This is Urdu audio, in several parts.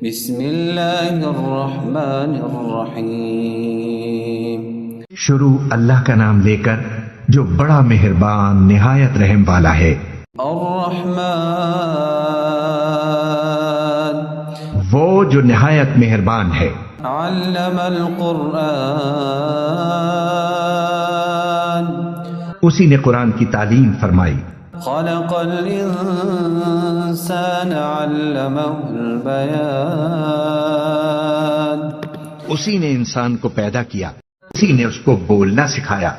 بسم اللہ الرحمن الرحیم۔ شروع اللہ کا نام لے کر جو بڑا مہربان نہایت رحم والا ہے۔ الرحمن وہ جو نہایت مہربان ہے۔ علم القرآن اسی نے قرآن کی تعلیم فرمائی۔ خلق الانسان علمہ البیان اسی نے انسان کو پیدا کیا، اسی نے اس کو بولنا سکھایا۔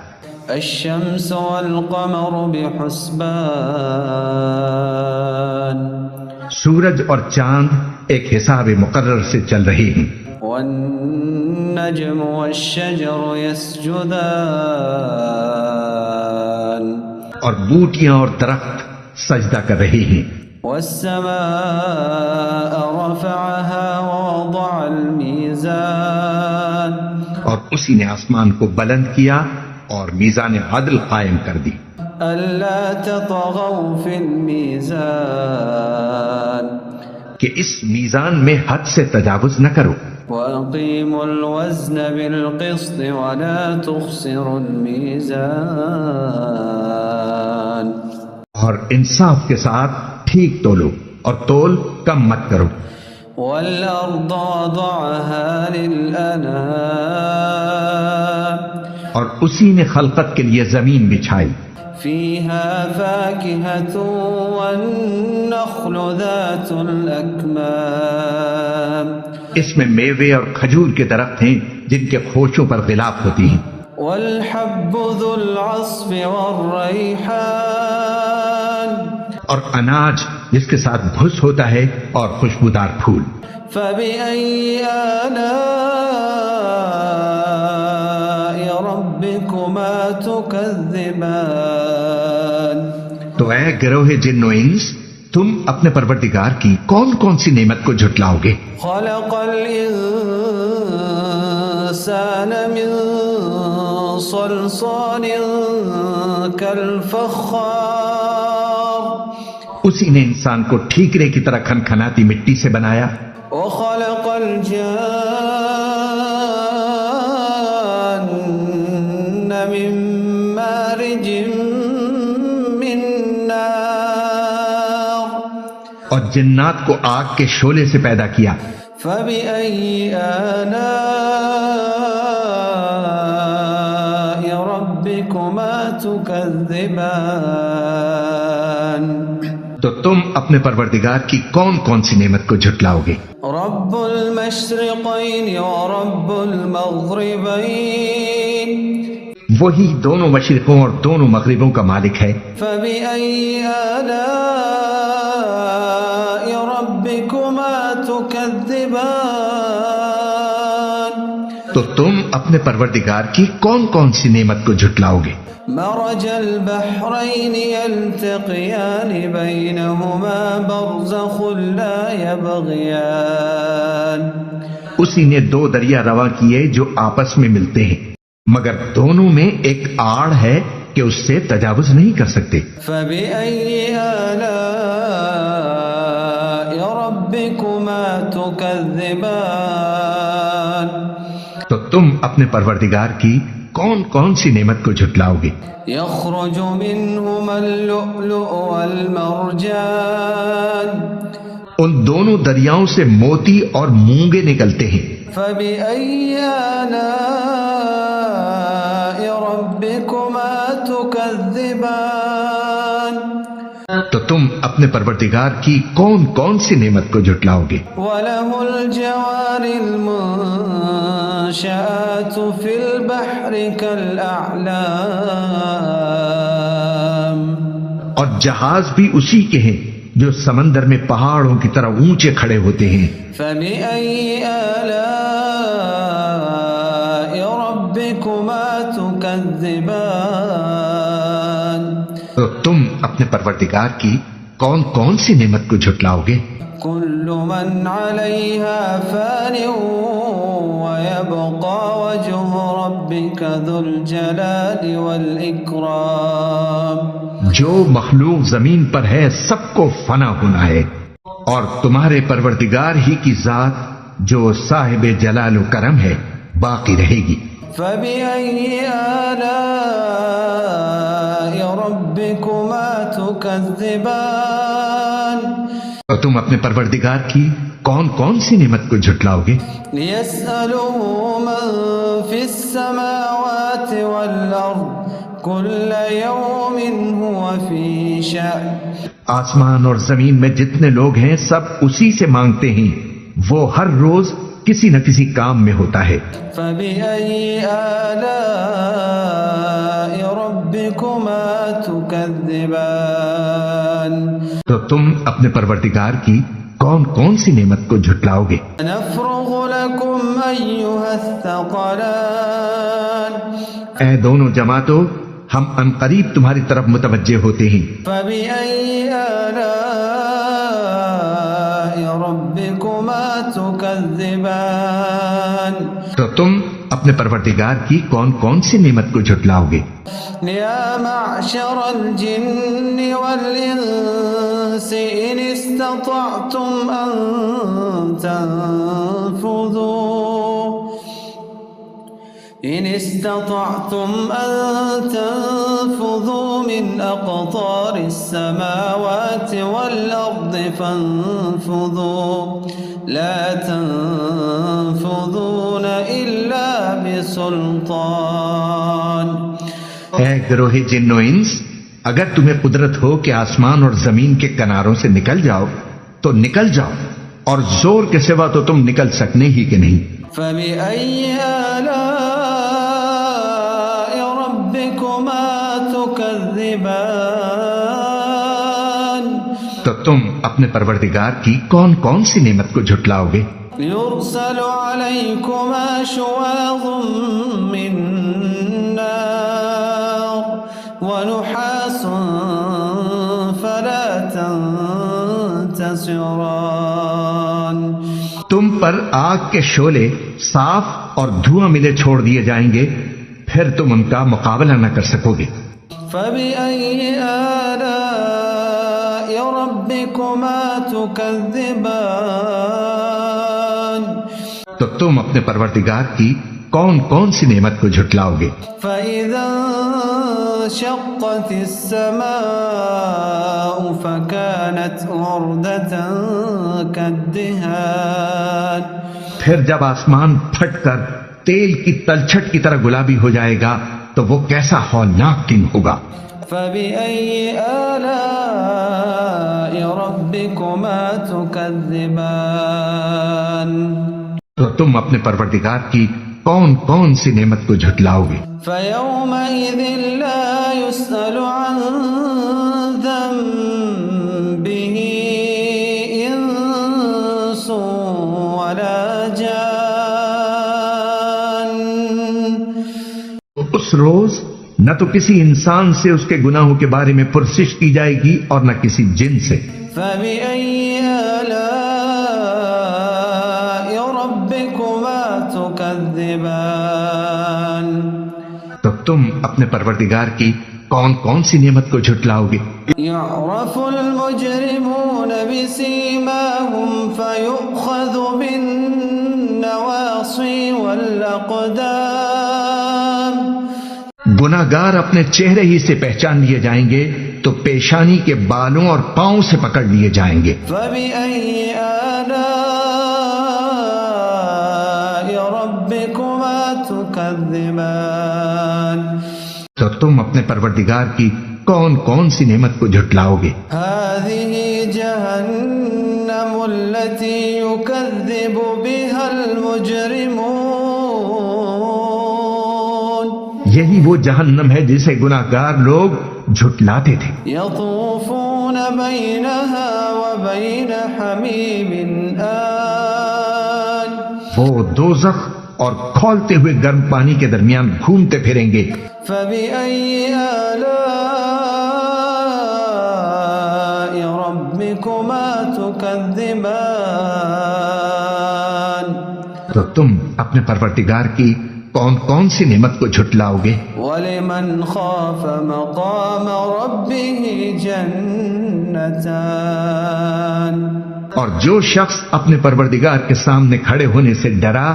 الشمس والقمر بحسبان سورج اور چاند ایک حساب مقرر سے چل رہے ہیں۔ والنجم والشجر يسجدان اور بوٹیاں اور درخت سجدہ کر رہے ہیں۔ والسماء رفعها ووضع الميزان اور اسی نے آسمان کو بلند کیا اور میزان عدل قائم کر دی۔ ألا تطغوا في الميزان کہ اس میزان میں حد سے تجاوز نہ کرو۔ وأقيموا الوزن بالقسط ولا تخسروا الميزان اور انصاف کے ساتھ ٹھیک تولو اور تول کم مت کرو۔ والأرض وضعها للأنام اور اسی نے خلقت کے لیے زمین بچھائی۔ فيها فاكهة والنخل ذات الأكمام اس میں میوے اور کھجور کے درخت ہیں جن کے خوشوں پر غلاف ہوتی ہیں۔ والحب ذو العصف والريحان اور اناج جس کے ساتھ بھس ہوتا ہے اور خوشبودار پھول۔ فبأي آلاء ربكما تكذبان تو اے گروہ جن و انس، تم اپنے پروردگار کی کون کون سی نعمت کو جھٹلاؤ گے؟ خلق الإنسان من صلصال كالفخار اسی نے انسان کو ٹھیکرے کی طرح کھنکھناتی مٹی سے بنایا۔ وخلق الجان من مارج من نار اور جنات کو آگ کے شعلے سے پیدا کیا۔ فبأي آلاء ربكما تكذبان تو تم اپنے پروردگار کی کون کون سی نعمت کو جھٹلاؤ گے؟ رب المشرقين ورب المغربين وہی دونوں مشرقوں اور دونوں مغربوں کا مالک ہے۔ فبأي آلاء ربكما تكذبان تو تم اپنے پروردگار کی کون کون سی نعمت کو جھٹلاؤ گے؟ مرج البحرين يلتقيان بينهما برزخ لا يبغيان اسی نے دو دریا رواں کیے جو آپس میں ملتے ہیں، مگر دونوں میں ایک آڑ ہے کہ اس سے تجاوز نہیں کر سکتے۔ فبأي آلاء ربكما تكذبان تو تم اپنے پروردگار کی کون کون سی نعمت کو جھٹلاؤ گے؟ يخرج منهما اللؤلؤ والمرجان ان دونوں دریاؤں سے موتی اور مونگے نکلتے ہیں۔ فبأي آلاء ربكما تكذبان تو تم اپنے پروردگار کی کون کون سی نعمت کو جھٹلاؤ گے؟ وله الجوار المنشآت في البحر كالأعلام اور جہاز بھی اسی کے ہیں جو سمندر میں پہاڑوں کی طرح اونچے کھڑے ہوتے ہیں۔ فبأي آلاء ربكما تكذبان تو تم اپنے پروردگار کی کون کون سی نعمت کو جھٹلاؤ گے؟ كل من عليها فان ويبقى وجه ربك ذو الجلال والإكرام جو مخلوق زمین پر ہے سب کو فنا ہونا ہے اور تمہارے پروردگار ہی کی ذات جو صاحب جلال و کرم ہے باقی رہے گی۔ فَبِأَيِّ آلَاءِ رَبِّكُمَا تُكَذِّبَانِ تو تم اپنے پروردگار کی کون کون سی نعمت کو جھٹلاؤ گے؟ لِيَسْأَلُهُ مَن فِي السَّمَاوَاتِ وَالْأَرْضِ كُلَّ يَوْمٍ هُوَ فِي شَأْنٍ آسمان اور زمین میں جتنے لوگ ہیں سب اسی سے مانگتے ہیں، وہ ہر روز کسی نہ کسی کام میں ہوتا ہے۔ فَبِأَيِّ آلَاءِ رَبِّكُمَا تُكَذِّبَانِ تو تم اپنے پروردگار کی کون کون سی نعمت کو جھٹلاؤ گے؟ نَفْرُغُ لَكُمْ أَيُّهَ الثَّقَلَانِ اے دونوں جماعتوں، ہم عنقریب تمہاری طرف متوجہ ہوتے ہیں۔ فَبِأَيِّ آلَاءِ رَبِّكُمَا تُكَذِّبَانِ تو تم اپنے پروردگار کی کون کون سی نعمت کو جھٹلاؤ گے؟ يَا مَعْشَرَ الْجِنِّ وَالْإِنسِ إِنِ اسْتَطَعْتُمْ أَن تَنفُذُوا مِنْ أَقْطَارِ السَّمَاوَاتِ وَالْأَرْضِ فَانفُذُوا لَا تَنفُذُونَ إِلَّا بِسُلْطَانٍ اے گروہ جن و انس، اگر تمہیں قدرت ہو کہ آسمان اور زمین کے کناروں سے نکل جاؤ تو نکل جاؤ، اور زور کے سوا تو تم نکل سکنے ہی کہ نہیں۔ فَبِأَيِّ آلَاءِ رَبِّكُمَا تُكَذِّبَانِ تو تم اپنے پروردگار کی کون کون سی نعمت کو جھٹلاؤ گے؟ يُرْسَلُ عَلَيْكُمَا شُوَاظٌ مِّن نَّارٍ وَنُحَاسٌ فَلَا تَنتَصِرَانِ تم پر آگ کے شعلے صاف اور دھواں ملے چھوڑ دیے جائیں گے، پھر تم ان کا مقابلہ نہ کر سکو گے۔ فَبِأَيِّ آلَاءِ رَبِّكُمَا تُكَذِّبَانِ تو تم اپنے پروردگار کی کون کون سی نعمت کو جھٹلاؤ گے؟ فَإِذَا انشَقَّتِ السَّمَاءُ فَكَانَتْ وَرْدَةً كَالدِّهَانِ پھر جب آسمان پھٹ کر تیل کی تلچھٹ کی طرح گلابی ہو جائے گا تو وہ کیسا ہولناک دن ہوگا۔ فَبِأَيِّ آلَاءِ رَبِّكُمَا تُكَذِّبَانِ تو تم اپنے پروردگار کی کون کون سی نعمت کو جھٹلاؤ گے؟ فَيَوْمَئِذٍ لَا يُسْأَلُ عَن ذَنبِهِ إِنسٌ وَلَا جَانٌّ اس روز نہ تو کسی انسان سے اس کے گناہوں کے بارے میں پرسش کی جائے گی اور نہ کسی جن سے۔ فَبِأَيِّ آلَاءِ رَبِّكُمَا تُكَذِّبَانِ تو تم اپنے پروردگار کی کون کون سی نعمت کو جھٹلاؤ گے؟ يُعْرَفُ الْمُجْرِمُونَ بِسِيمَاهُمْ فَيُؤْخَذُ بِالنَّوَاصِي وَالْأَقْدَامِ گناہگار اپنے چہرے ہی سے پہچان لیے جائیں گے تو پیشانی کے بالوں اور پاؤں سے پکڑ لیے جائیں گے۔ فَبِأَيِّ آلَاءِ رَبِّكُمَا تُكَذِّبَانِ تو تم اپنے پروردگار کی کون کون سی نعمت کو جھٹلاؤ گے؟ هَذِهِ جَهَنَّمُ الَّتِي يُكَذِّبُ بِهَا الْمُجْرِمُونَ یہی وہ جہنم ہے جسے گناہگار لوگ جھٹلاتے تھے۔ يَطُوفُونَ بَيْنَهَا وَبَيْنَ حَمِيمٍ آنٍ وہ دوزخ اور کھولتے ہوئے گرم پانی کے درمیان گھومتے پھریں گے۔ فَبِأَيِّ آلَاءِ رَبِّكُمَا تُكَذِّبَانِ تو تم اپنے پروردگار کی کون کون سی نعمت کو جھٹلاؤ گے؟ وَلِمَنْ خَافَ مَقَامَ رَبِّهِ جَنَّتَانِ اور جو شخص اپنے پروردگار کے سامنے کھڑے ہونے سے ڈرا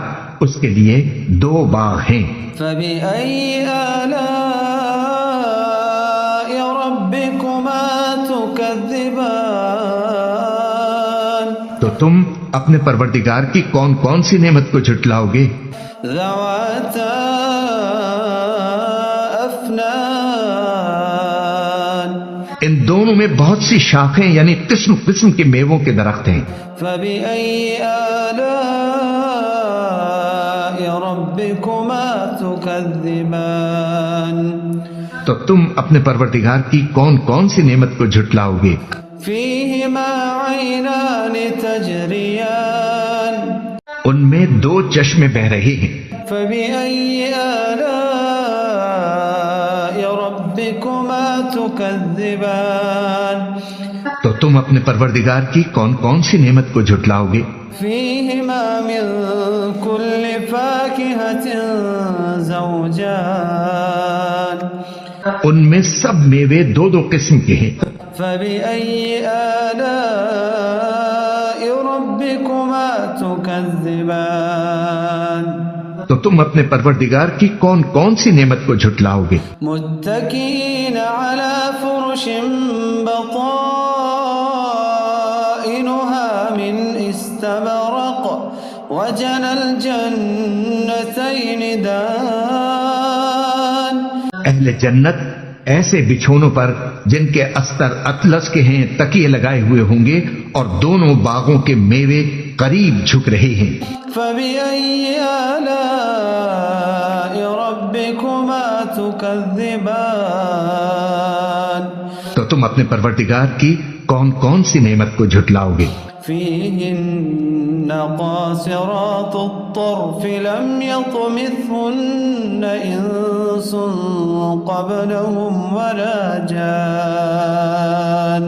اس کے لیے 2 باغ ہیں۔ فبأي آلاء ربكما تكذبان تو تم اپنے پروردگار کی کون کون سی نعمت کو جھٹلاؤ گے؟ ذواتا افنان ان دونوں میں بہت سی شاخیں یعنی قسم قسم کے میووں کے درخت ہیں۔ فبأي آلاء ربكما تكذبان تو تم اپنے پروردگار کی کون کون سی نعمت کو جھٹلاؤ گے؟ فيهما عينان تجريان ان میں 2 چشمے بہ رہے ہیں۔ فبأي آلاء ربكما تكذبان تو تم اپنے پروردگار کی کون کون سی نعمت کو جھٹلاؤ گے؟ فيهما من كل فاكهة زوجان ان میں سب میوے 2 قسم کے ہیں۔ فبأي آلاء ربكما تكذبان تو تم اپنے پروردگار کی کون کون سی نعمت کو جھٹلاؤ گے؟ متكئين على فرش بطائنها من استبرق وجنى الجنتين دان اہل جنت ایسے بچھونوں پر جن کے استر اطلس کے ہیں تکیے لگائے ہوئے ہوں گے اور دونوں باغوں کے میوے قریب جھک رہے ہیں۔ فبأي آلاء ربكما تكذبان تو تم اپنے پروردگار کی کون کون سی نعمت کو جھٹلاؤ گے؟ فيهن قاصرات الطرف لم يطمثهن إنس قبلهم ولا جان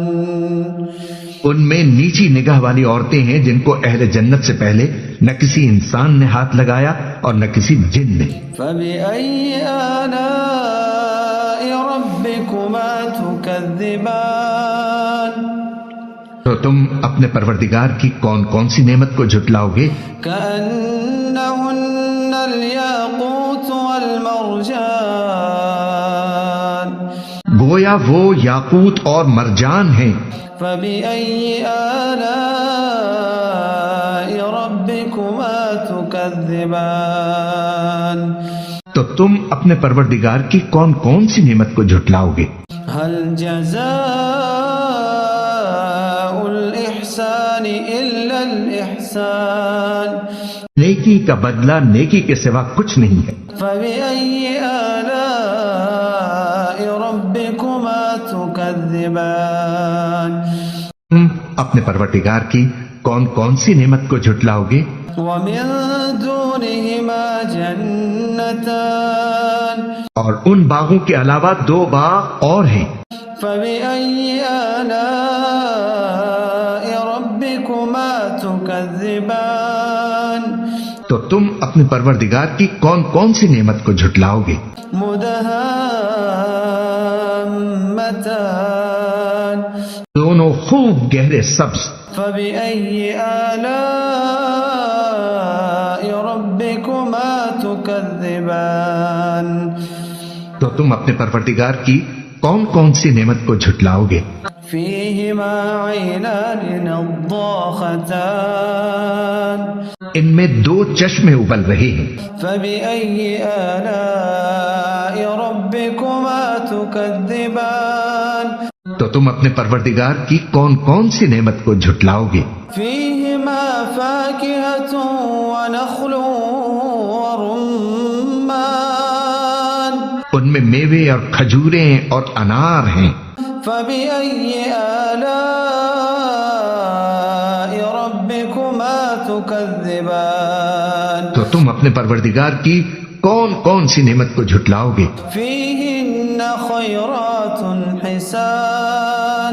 ان میں نیچی نگاہ والی عورتیں ہیں جن کو اہل جنت سے پہلے نہ کسی انسان نے ہاتھ لگایا اور نہ کسی جن نے۔ فبأي آلاء ربكما تكذبان تو تم اپنے پروردگار کی کون کون سی نعمت کو جھٹلاؤ گے؟ كأنهن الياقوت والمرجان گویا وہ یاقوت اور مرجان ہیں۔ فبأي آلاء ربكما تكذبان تو تم اپنے پروردگار کی کون کون سی نعمت کو جھٹلاؤ گے؟ هل جزاء الإحسان إلا الإحسان نیکی کا بدلہ نیکی کے سوا کچھ نہیں ہے۔ فبأي آلاء ربكما تكذبان تم اپنے پروردگار کی کون کون سی نعمت کو جھٹلاؤ گے؟ ومن دونهما جنتان اور ان باغوں کے علاوہ 2 باغ اور ہیں۔ فبأي آلاء ربكما تكذبان تو تم اپنے پروردگار کی کون کون سی نعمت کو جھٹلاؤ گے؟ مدهامتان دونوں خوب گہرے سبز۔ فبأي آلاء ربكما تكذبان تو تم اپنے پروردگار کی کون کون سی نعمت کو جھٹلاؤ گے؟ فيهما عينان نضاختان ان میں 2 چشمے ابل رہے ہیں۔ فبأي آلاء ربكما تكذبان تو تم اپنے پروردگار کی کون کون سی نعمت کو جھٹلاؤ گے؟ فيهما فاكهة ونخل ورمان ان میں میوے اور کھجوریں اور انار ہیں۔ فبأي آلاء ربكما تكذبان تو تم اپنے پروردگار کی کون کون سی نعمت کو جھٹلاؤ گے؟ فيهن خيرات حسان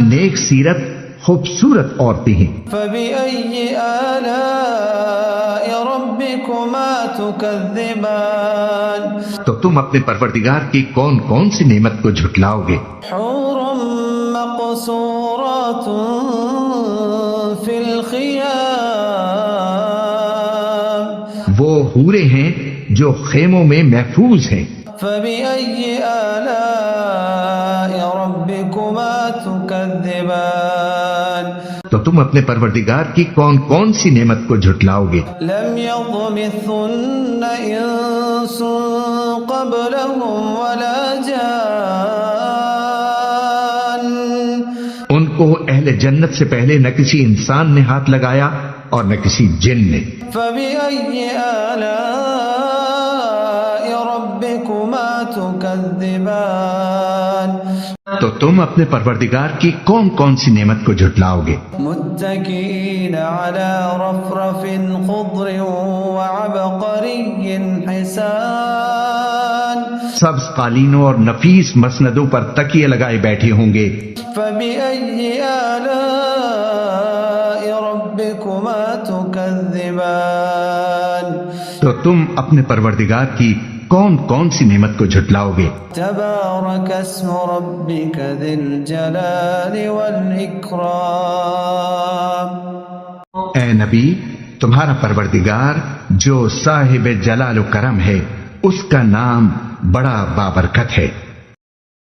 نیک سیرت خوبصورت عورتیں ہیں۔ فبأي آلاء ربكما تكذبان تو تم اپنے پروردگار کی کون کون سی نعمت کو جھٹلاؤ گے؟ حور مقصورات في وہ حورے ہیں جو خیموں میں محفوظ ہیں. فبأي آلاء ربكما تكذبان تو تم اپنے پروردگار کی کون کون سی نعمت کو جھٹلاؤ گے؟ لم يطمثهن انس قبلهم ولا جان ان کو اہل جنت سے پہلے نہ کسی انسان نے ہاتھ لگایا اور نہ کسی جن نے. فبأي آلاء ربكما تكذبان تو تم اپنے پروردگار کی کون کون سی نعمت کو جھٹلاؤ گے؟ متكئين على رفرف خضر وعبقري حسان سبز قالینوں اور نفیس مسندوں پر تکیے لگائے بیٹھے ہوں گے. فبأي آلاء ربكما تكذبان تو تم اپنے پروردگار کی کون کون سی نعمت کو جھٹلاؤ گے؟ تبارك اسم ربك ذي الجلال والإكرام اے نبی، تمہارا پروردگار جو صاحب جلال و کرم ہے، اس کا نام بڑا بابرکت ہے.